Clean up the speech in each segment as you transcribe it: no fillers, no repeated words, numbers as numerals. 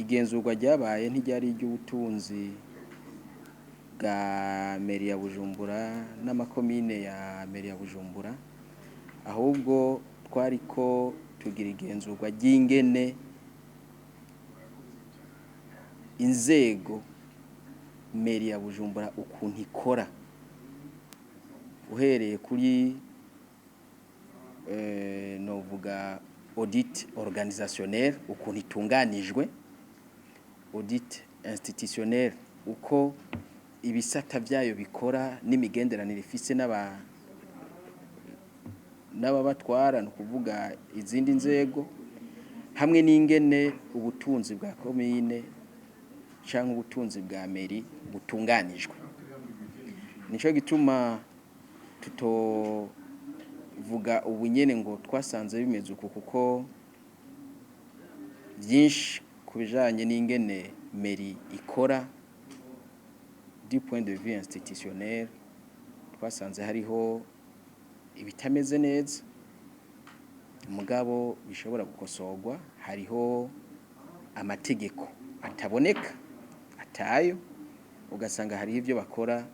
igenzurwa ryabaye ntiryari iry'ubutunzi bwa meri ya Bujumbura n'amakomine ya meri ya Bujumbura, ahubwo twariko tugira igenzurwa ry'ingene inzego meri ya Bujumbura ukuntu ikora, uhereye kuri novuga audit organisationnel ukuntu itunganijwe, audit institutionnel uko ibisata byayo bikora n'imigenderanire ifise n'ababatwara no kuvuga izindi nzego, hamwe n'ingene ubutunzi bwa komine canke ubutunzi bwa meri butunganijwe. Nico gituma tutovuga ubunyene ngo twasanze bimeze uko, kuko byinshi kubijanye n'ingene meri ikora du point de vue institutionnel twasanze hariho ibitameze neza, mugabo bishobora gukosorwa. Hariho amategeko ataboneka atayo, ugasanga hariho ibyo bakora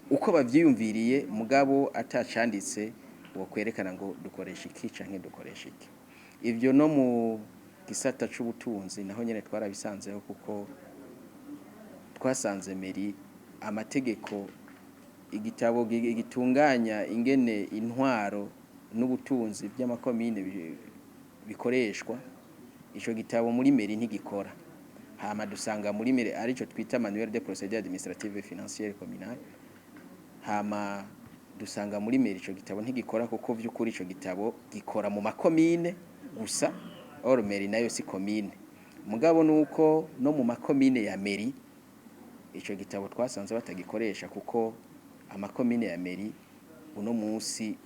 uko bavyiyumviriye, mugabo atacanditse wo kwerekana ngo dukoresha iki canke dukoresha iki. Ivyo no mu gisata c'ubutunzi naho nyene twarabisanzeho, kuko twasanze meri amategeko igitabo gitunganya ingene intwaro n'ubutunzi by'amakomine bikoreshwa, ico gitabo muri meri ntigikora. Hama dusanga muri meri arico twita manuel de procédure administrative et financière communale, hama dusanga muri meri ico gitabo ntigikora, kuko vy'ukuri ico gitabo gikora mu makomine gusa, or meri nayo si komine. Mugabo nuko no mu makomine ya meri ico gitabo twasanze batagikoresha, kuko amakomine ya meri uno munsi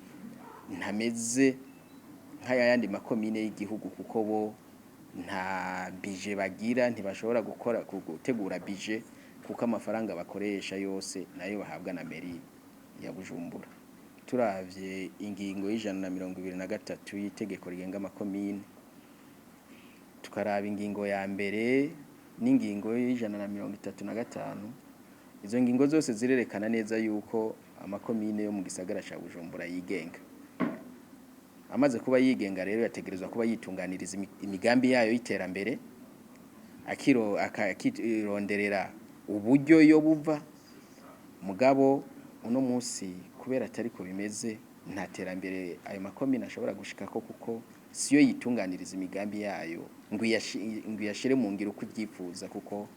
ntameze nk'ayandi makomine y'igihugu, kuko bo nta budget bagira, ntibashobora gutegura budget, kuko amafaranga bakoresha yose nayo bahabwa na meri ya Bujumbura. Turavye ingingo y'123 y'itegeko rigenga amakomine, tukaraba ingingo ya mbere n'ingingo y'135, izo ngingo zose zirerekana neza yuko amakomine yo mu gisagara ca Bujumbura yigenga. Amaze kuba yigenga rero yategerezwa kuba yitunganiriza imigambi yayo y'iterambere, akironderera uburyo yo buva. Mugabo uno munsi kubera atari ko bimeze, nta terambere ayo makomine ashobora gushikako, kuko siyo yitunganiriza imigambi yayo ngo yashire mu ngiro uko ivyifuza, kuko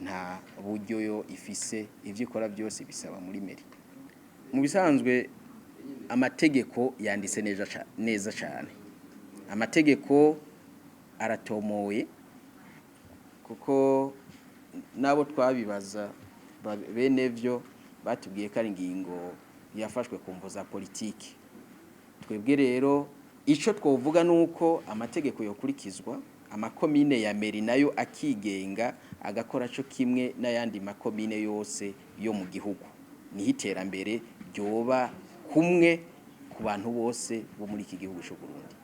nta buryo yo ifise. Ivyo ikora byose bisaba muri meri. Mu bisanzwe amategeko yanditse neza cyane, amategeko aratomoye, kuko nabo twabibaza bene vyo batubwiye ko ari ingingo yafashwe ku mvo za politiki. Twebwe rero ico twovuga nuko amategeko yokurikizwa, amakomine ya meri nayo akigenga, agakora cyo kimwe n'ayandi makomine yose yo mu gihugu. Ni iterambere ryoba kumwe ku bantu bose bo muri iki gihugu cy'u Burundi.